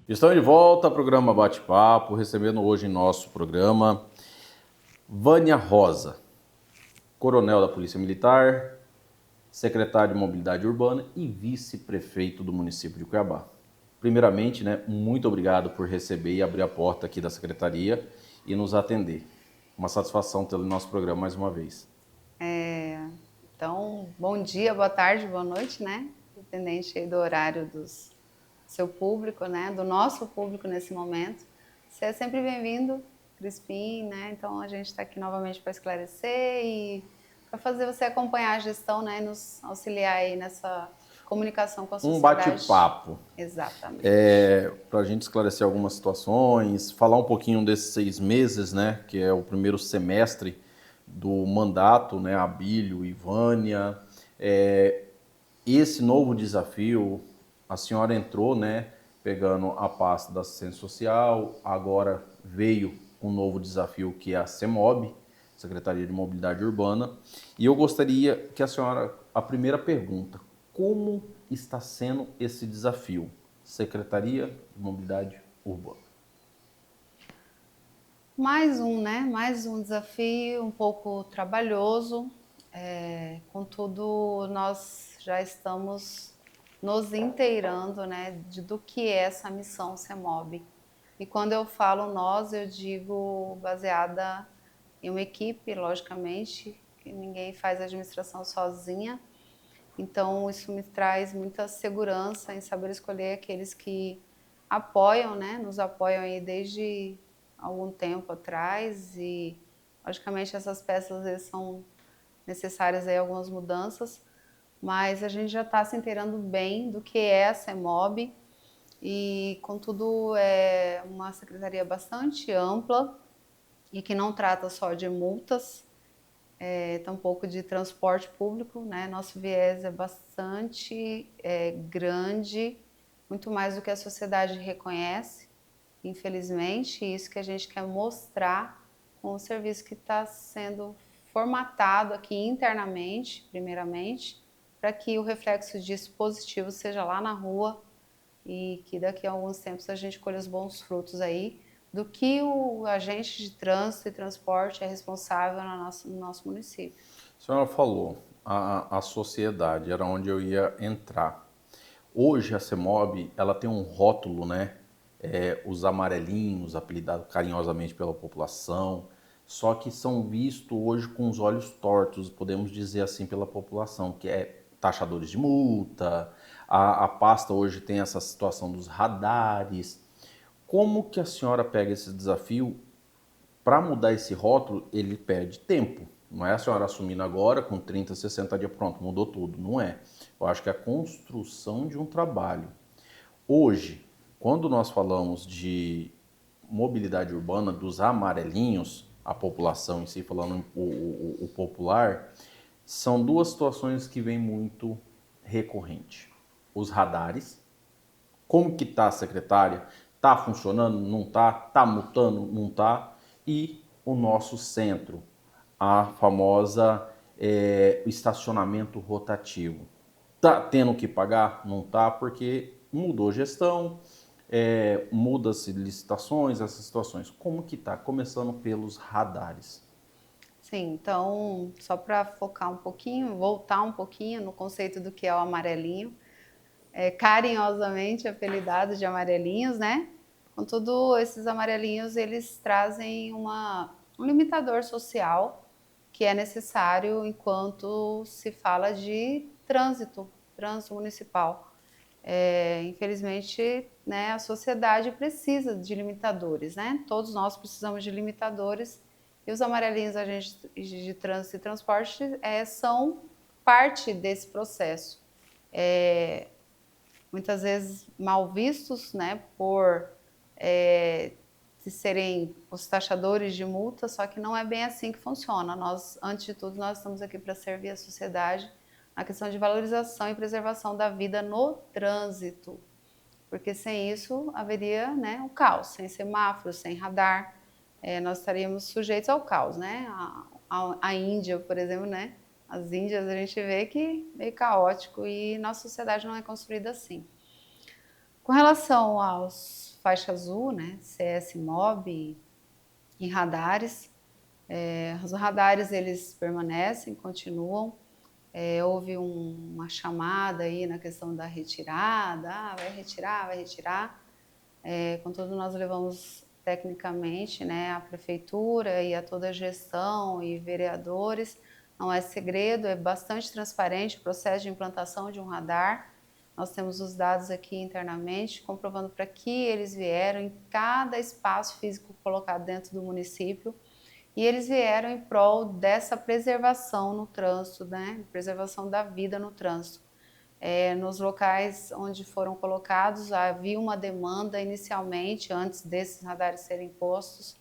Estamos de volta ao programa Bate-Papo, recebendo hoje em nosso programa Vânia Rosa, coronel da Polícia Militar, secretário de Mobilidade Urbana e vice-prefeito do município de Cuiabá. Primeiramente, muito obrigado por receber e abrir a porta aqui da secretaria e nos atender. Uma satisfação tê-lo no nosso programa mais uma vez. Então, bom dia, boa tarde, boa noite, Dependente aí do horário do seu público, do nosso público nesse momento. Você é sempre bem-vindo, Crispim, Então, a gente está aqui novamente para esclarecer e para fazer você acompanhar a gestão, e nos auxiliar aí nessa comunicação com a sociedade. Um bate-papo. Exatamente. Para a gente esclarecer algumas situações, falar um pouquinho desses 6 meses, que é o primeiro semestre do mandato, Abílio e Vânia. Esse novo desafio, a senhora entrou, pegando a pasta da assistência social, agora veio um novo desafio que é a CEMOB, Secretaria de Mobilidade Urbana, e eu gostaria que a primeira pergunta, como está sendo esse desafio, Secretaria de Mobilidade Urbana? Mais um desafio um pouco trabalhoso, contudo nós já estamos nos inteirando, do que é essa missão CEMOB. E quando eu falo nós, eu digo baseada em uma equipe, logicamente, que ninguém faz administração sozinha. Então isso me traz muita segurança em saber escolher aqueles que apoiam, nos apoiam aí desde algum tempo atrás e, logicamente, essas peças às vezes são necessárias aí algumas mudanças, mas a gente já está se inteirando bem do que é a CEMOB e, contudo, é uma secretaria bastante ampla e que não trata só de multas, tampouco de transporte público, Nosso viés é bastante grande, muito mais do que a sociedade reconhece, infelizmente, isso que a gente quer mostrar com o serviço que está sendo formatado aqui internamente, primeiramente, para que o reflexo disso positivo seja lá na rua e que daqui a alguns tempos a gente colhe os bons frutos aí do que o agente de trânsito e transporte é responsável no nosso município. A senhora falou, a sociedade era onde eu ia entrar. Hoje a CEMOB, ela tem um rótulo, os amarelinhos, apelidado carinhosamente pela população, só que são vistos hoje com os olhos tortos, podemos dizer assim, pela população, que é taxadores de multa, a pasta hoje tem essa situação dos radares. Como que a senhora pega esse desafio? Para mudar esse rótulo, ele perde tempo. Não é a senhora assumindo agora, com 30, 60 dias, pronto, mudou tudo. Não é. Eu acho que é a construção de um trabalho. Hoje, quando nós falamos de mobilidade urbana, dos amarelinhos, a população em si, falando o popular, são duas situações que vêm muito recorrente. Os radares, como que está a secretária? Está funcionando? Não está? Está multando? Não está? E o nosso centro, a famosa estacionamento rotativo. Está tendo que pagar? Não está, porque mudou gestão, muda-se licitações, essas situações. Como que está? Começando pelos radares. Sim, então, só para focar um pouquinho, voltar um pouquinho no conceito do que é o amarelinho, carinhosamente apelidado de amarelinhos, Contudo, esses amarelinhos, eles trazem um limitador social que é necessário enquanto se fala de trânsito municipal. Infelizmente, a sociedade precisa de limitadores, Todos nós precisamos de limitadores e os amarelinhos agentes de trânsito e transporte são parte desse processo. Muitas vezes mal vistos, por de serem os taxadores de multa, só que não é bem assim que funciona. Nós, antes de tudo, nós estamos aqui para servir a sociedade na questão de valorização e preservação da vida no trânsito, porque sem isso haveria o caos, sem semáforo, sem radar, nós estaríamos sujeitos ao caos, A Índia, por exemplo, As Índias a gente vê que é meio caótico e nossa sociedade não é construída assim. Com relação aos faixa azul, né, CS MOB e radares, os radares eles permanecem, continuam. Houve uma chamada aí na questão da retirada, vai retirar, vai retirar. Contudo, nós levamos tecnicamente, né, a prefeitura e a toda a gestão e vereadores. Não é segredo, é bastante transparente o processo de implantação de um radar. Nós temos os dados aqui internamente, comprovando para que eles vieram em cada espaço físico colocado dentro do município. E eles vieram em prol dessa preservação no trânsito, né? Preservação da vida no trânsito. Nos locais onde foram colocados, havia uma demanda inicialmente, antes desses radares serem postos,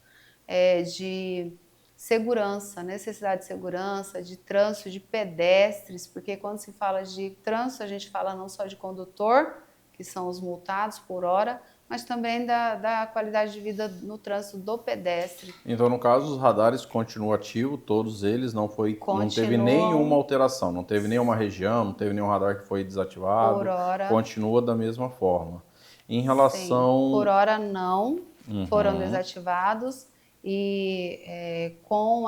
de segurança, necessidade de segurança, de trânsito, de pedestres, porque quando se fala de trânsito, a gente fala não só de condutor, que são os multados por hora, mas também da qualidade de vida no trânsito do pedestre. Então, no caso, os radares continuam ativos, todos eles, não teve Continuam. nenhuma alteração, não teve nenhuma região, não teve nenhum radar que foi desativado, Por hora. continua da mesma forma. Em Sim, relação... por hora não, foram desativados e com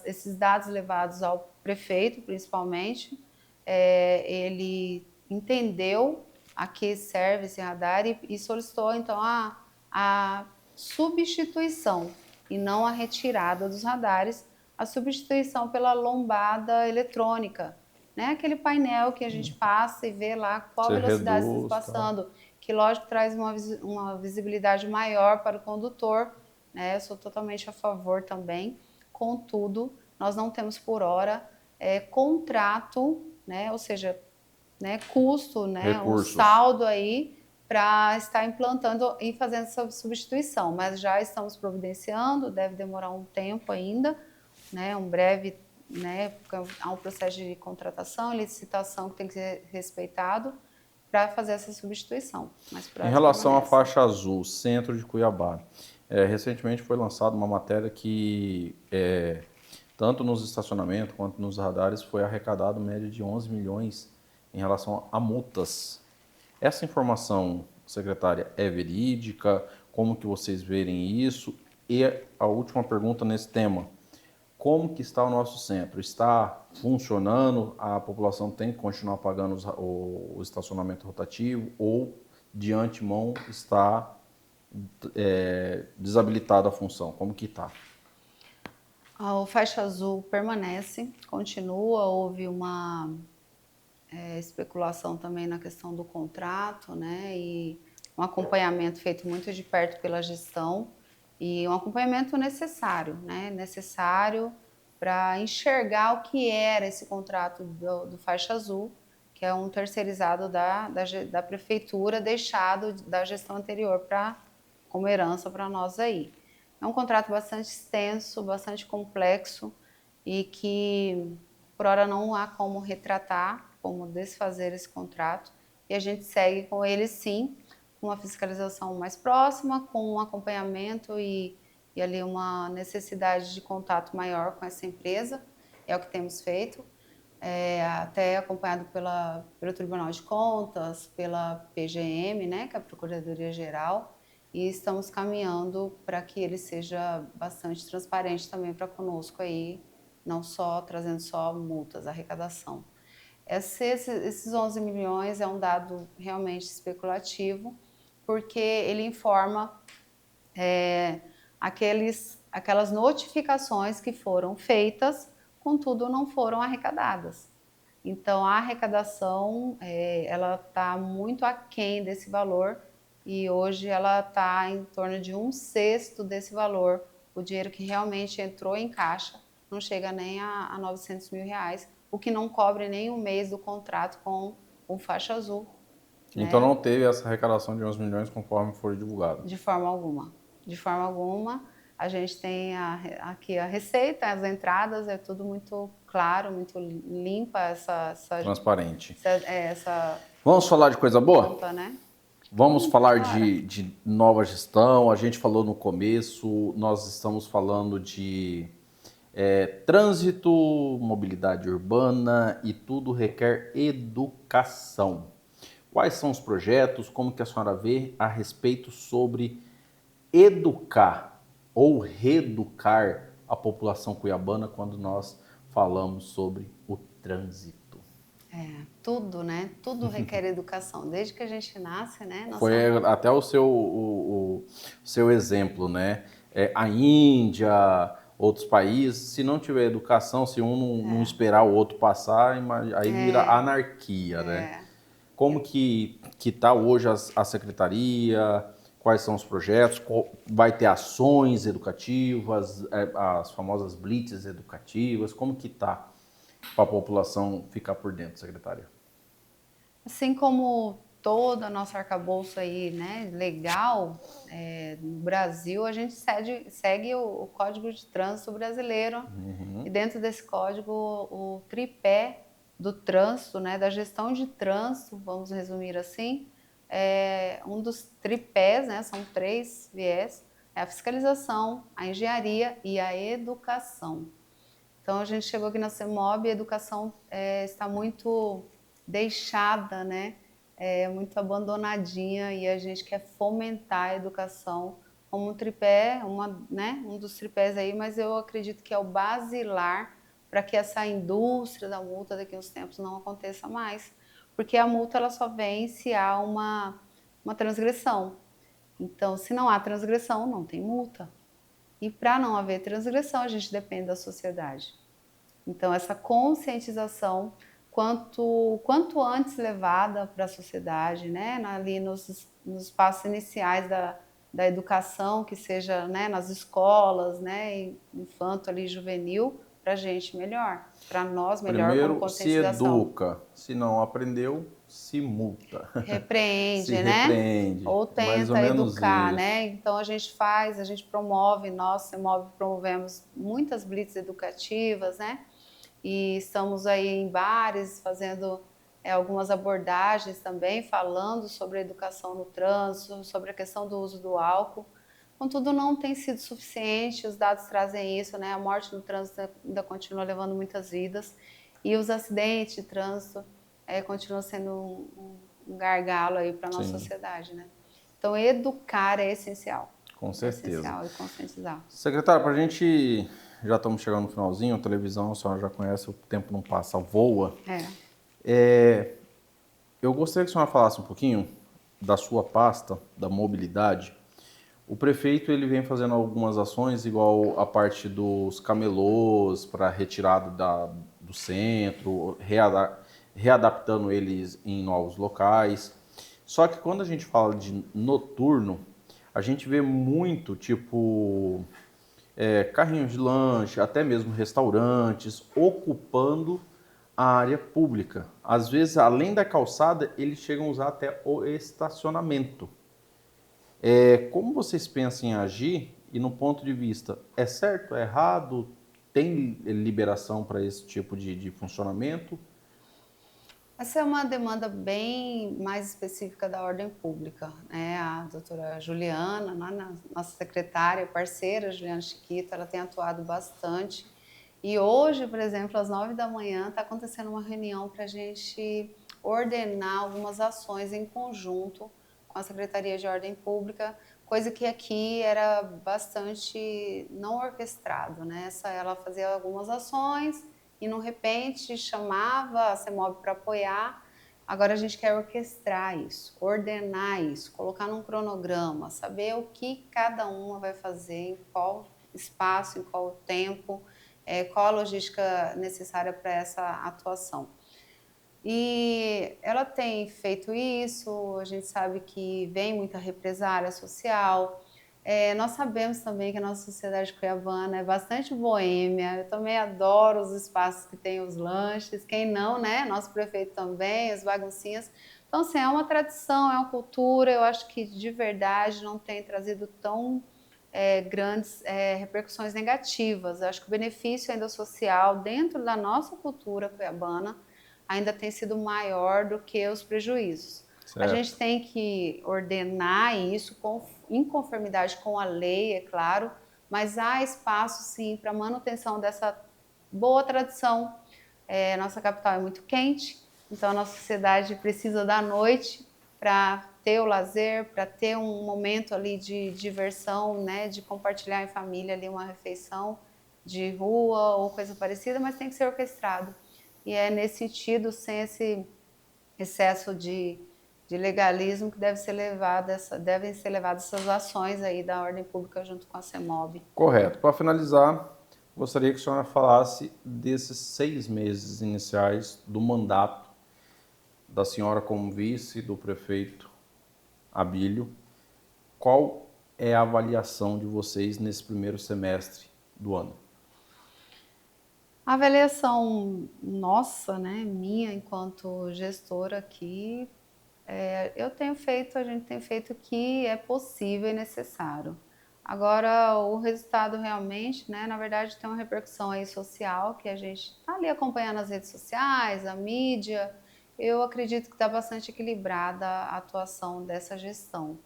esses dados levados ao prefeito, principalmente, ele entendeu a que serve esse radar e solicitou então a substituição e não a retirada dos radares, a substituição pela lombada eletrônica, né? Aquele painel que a gente passa e vê lá qual Você velocidade reduz, está passando, que lógico traz uma visibilidade maior para o condutor, né? Eu sou totalmente a favor também. Contudo, nós não temos por hora contrato, né? Ou seja, né, custo, né, um recursos. saldo aí para estar implantando e fazendo essa substituição, mas já estamos providenciando, deve demorar um tempo ainda, né, um breve, né, porque há um processo de contratação e licitação que tem que ser respeitado para fazer essa substituição. Mas em relação à faixa azul, centro de Cuiabá, recentemente foi lançada uma matéria que tanto nos estacionamentos quanto nos radares foi arrecadado média de 11 milhões em relação a multas. Essa informação, secretária, é verídica? Como que vocês verem isso? E a última pergunta nesse tema, como que está o nosso centro? Está funcionando? A população tem que continuar pagando o estacionamento rotativo ou, de antemão, está desabilitada a função? Como que está? O faixa azul permanece, continua, houve uma especulação também na questão do contrato, né, e um acompanhamento feito muito de perto pela gestão e um acompanhamento necessário, né, necessário para enxergar o que era esse contrato do faixa azul, que é um terceirizado da prefeitura, deixado da gestão anterior como herança para nós aí. É um contrato bastante extenso, bastante complexo e que por hora não há como retratar, como desfazer esse contrato, e a gente segue com ele sim, com uma fiscalização mais próxima, com um acompanhamento e ali uma necessidade de contato maior com essa empresa, é o que temos feito, até acompanhado pelo Tribunal de Contas, pela PGM, né, que é a Procuradoria Geral, e estamos caminhando para que ele seja bastante transparente também para conosco aí, não só trazendo só multas, arrecadação. Esses 11 milhões é um dado realmente especulativo, porque ele informa aquelas notificações que foram feitas, contudo não foram arrecadadas. Então a arrecadação ela está muito aquém desse valor e hoje ela está em torno de 1/6 desse valor. O dinheiro que realmente entrou em caixa não chega nem a 900 mil reais, o que não cobre nem um mês do contrato com o faixa azul. Então não teve essa arrecadação de 11 milhões conforme foi divulgado? De forma alguma. De forma alguma. A gente tem aqui a receita, as entradas, é tudo muito claro, muito limpa, transparente. Essa Vamos falar de coisa boa? conta, né? Vamos falar de nova gestão. A gente falou no começo, nós estamos falando de Trânsito, mobilidade urbana e tudo requer educação. Quais são os projetos? Como que a senhora vê a respeito sobre educar ou reeducar a população cuiabana quando nós falamos sobre o trânsito? Tudo, né? Tudo requer educação. Desde que a gente nasce, né? Foi até o seu exemplo, né? A Índia, outros países, se não tiver educação, se um não esperar o outro passar, aí vira anarquia, né? Como que está hoje a secretaria? Quais são os projetos? Vai ter ações educativas, as famosas blitz educativas? Como que está para a população ficar por dentro, secretária? Assim como toda a nossa arcabouço aí, né, legal, no Brasil, a gente segue o Código de Trânsito Brasileiro. E dentro desse código, o tripé do trânsito, né, da gestão de trânsito, vamos resumir assim, um dos tripés, né, são 3 viés, é a fiscalização, a engenharia e a educação. Então, a gente chegou aqui na CEMOB e a educação está muito deixada, né? Muito abandonadinha, e a gente quer fomentar a educação como um tripé, né? Um dos tripés aí, mas eu acredito que é o basilar para que essa indústria da multa daqui a uns tempos não aconteça mais, porque a multa ela só vem se há uma transgressão. Então, se não há transgressão, não tem multa. E para não haver transgressão, a gente depende da sociedade. Então, essa conscientização, quanto antes levada para a sociedade, né? Ali nos passos iniciais da educação, que seja, né, nas escolas, né, infanto ali, juvenil, para a gente melhor, para nós melhor, como Primeiro se conscientização. educa, se não aprendeu, se multa, se Repreende, né? repreende, Ou é mais ou tenta menos educar, isso. né? Então a gente promove, nós, CEMOB, promovemos muitas blitz educativas, né? E estamos aí em bares fazendo algumas abordagens também, falando sobre a educação no trânsito, sobre a questão do uso do álcool. Contudo, não tem sido suficiente, os dados trazem isso, né? A morte no trânsito ainda continua levando muitas vidas e os acidentes de trânsito continuam sendo um gargalo aí para a nossa Sim, sociedade, né? Então, educar é essencial. com É certeza. essencial e conscientizar. Secretário, para a gente, já estamos chegando no finalzinho, a televisão a senhora já conhece, o tempo não passa, voa. Eu gostaria que a senhora falasse um pouquinho da sua pasta, da mobilidade. O prefeito ele vem fazendo algumas ações, igual a parte dos camelôs para retirada do centro, readaptando eles em novos locais. Só que quando a gente fala de noturno, a gente vê muito, tipo, carrinhos de lanche, até mesmo restaurantes, ocupando a área pública. Às vezes, além da calçada, eles chegam a usar até o estacionamento. Como vocês pensam em agir e no ponto de vista, é certo, é errado, tem liberação para esse tipo de funcionamento? Essa é uma demanda bem mais específica da ordem pública, né? A doutora Juliana, nossa secretária, parceira, Juliana Chiquito, ela tem atuado bastante. E hoje, por exemplo, às 9 da manhã, está acontecendo uma reunião para a gente ordenar algumas ações em conjunto com a Secretaria de Ordem Pública, coisa que aqui era bastante não orquestrado, né? Ela fazia algumas ações e, de repente, chamava a CEMOB para apoiar. Agora a gente quer orquestrar isso, ordenar isso, colocar num cronograma, saber o que cada uma vai fazer, em qual espaço, em qual tempo, qual a logística necessária para essa atuação. E ela tem feito isso, a gente sabe que vem muita represália social. Nós sabemos também que a nossa sociedade cuiabana é bastante boêmia. Eu também adoro os espaços que tem os lanches, quem não, né? Nosso prefeito também, as baguncinhas. Então, assim, é uma tradição, é uma cultura, eu acho que de verdade não tem trazido tão grandes repercussões negativas. Eu acho que o benefício ainda social dentro da nossa cultura cuiabana ainda tem sido maior do que os prejuízos. A gente Certo. tem que ordenar isso em conformidade com a lei, é claro, mas há espaço sim para manutenção dessa boa tradição. Nossa capital é muito quente, então a nossa sociedade precisa da noite para ter o lazer, para ter um momento ali de diversão, né, de compartilhar em família ali uma refeição de rua ou coisa parecida, mas tem que ser orquestrado. E é nesse sentido, sem esse excesso de legalismo, que devem ser levadas essas ações aí da ordem pública junto com a CEMOB. Correto. Para finalizar, gostaria que a senhora falasse desses 6 meses iniciais do mandato da senhora como vice do prefeito Abílio. Qual é a avaliação de vocês nesse primeiro semestre do ano? A avaliação nossa, né, minha enquanto gestora aqui, a gente tem feito o que é possível e necessário. Agora, o resultado realmente, né, na verdade, tem uma repercussão aí social, que a gente está ali acompanhando as redes sociais, a mídia. Eu acredito que está bastante equilibrada a atuação dessa gestão.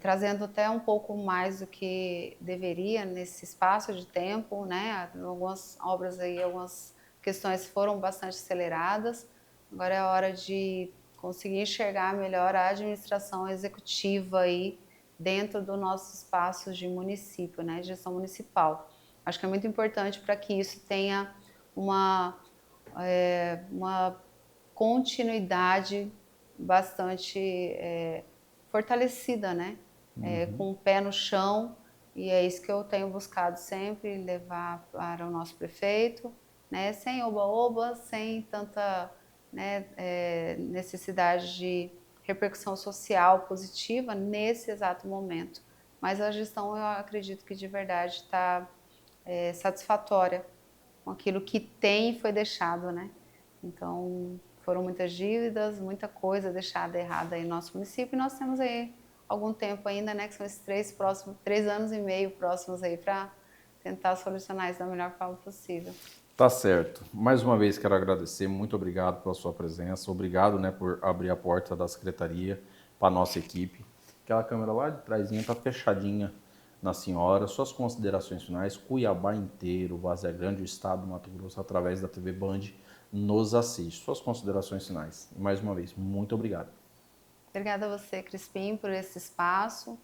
Trazendo até um pouco mais do que deveria nesse espaço de tempo, né? Algumas obras aí, algumas questões foram bastante aceleradas. Agora é a hora de conseguir enxergar melhor a administração executiva aí dentro do nosso espaço de município, né? Gestão municipal. Acho que é muito importante para que isso tenha uma continuidade bastante fortalecida, né? Com o pé no chão, e é isso que eu tenho buscado sempre, levar para o nosso prefeito, né? Sem oba-oba, sem tanta, né, necessidade de repercussão social positiva nesse exato momento. Mas a gestão, eu acredito que de verdade está satisfatória com aquilo que tem e foi deixado, né? Então, foram muitas dívidas, muita coisa deixada errada aí no nosso município, e nós temos aí algum tempo ainda, né, que são esses 3 anos e meio próximos aí para tentar solucionar isso da melhor forma possível. Tá certo. Mais uma vez quero agradecer, muito obrigado pela sua presença, obrigado, né, por abrir a porta da secretaria para a nossa equipe. Aquela câmera lá de trás está fechadinha na senhora. Suas considerações finais, Cuiabá inteiro, Várzea Grande, o estado do Mato Grosso, através da TV Band, nos assiste. Suas considerações finais. E mais uma vez, muito obrigado. Obrigada a você, Crispim, por esse espaço.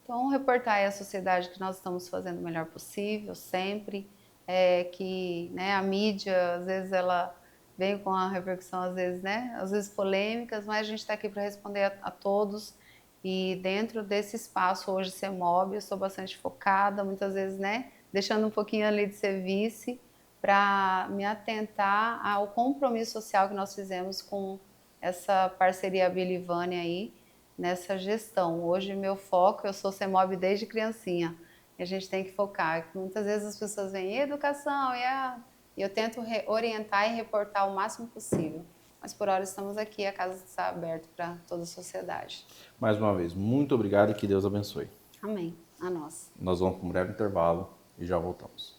Então, reportar aí à sociedade que nós estamos fazendo o melhor possível, sempre. Que, né, a mídia, às vezes, ela vem com a repercussão, às vezes polêmicas, mas a gente está aqui para responder a todos. E dentro desse espaço hoje, CEMOB, eu estou bastante focada, muitas vezes, né, deixando um pouquinho ali de ser vice, para me atentar ao compromisso social que nós fizemos com essa parceria Abílio-Vânia aí, nessa gestão. Hoje, meu foco, eu sou CEMOB desde criancinha, e a gente tem que focar. Muitas vezes as pessoas veem educação, e eu tento orientar e reportar o máximo possível. Mas por hora estamos aqui, a casa está aberta para toda a sociedade. Mais uma vez, muito obrigado e que Deus abençoe. Amém. A nós. Nós vamos para um breve intervalo e já voltamos.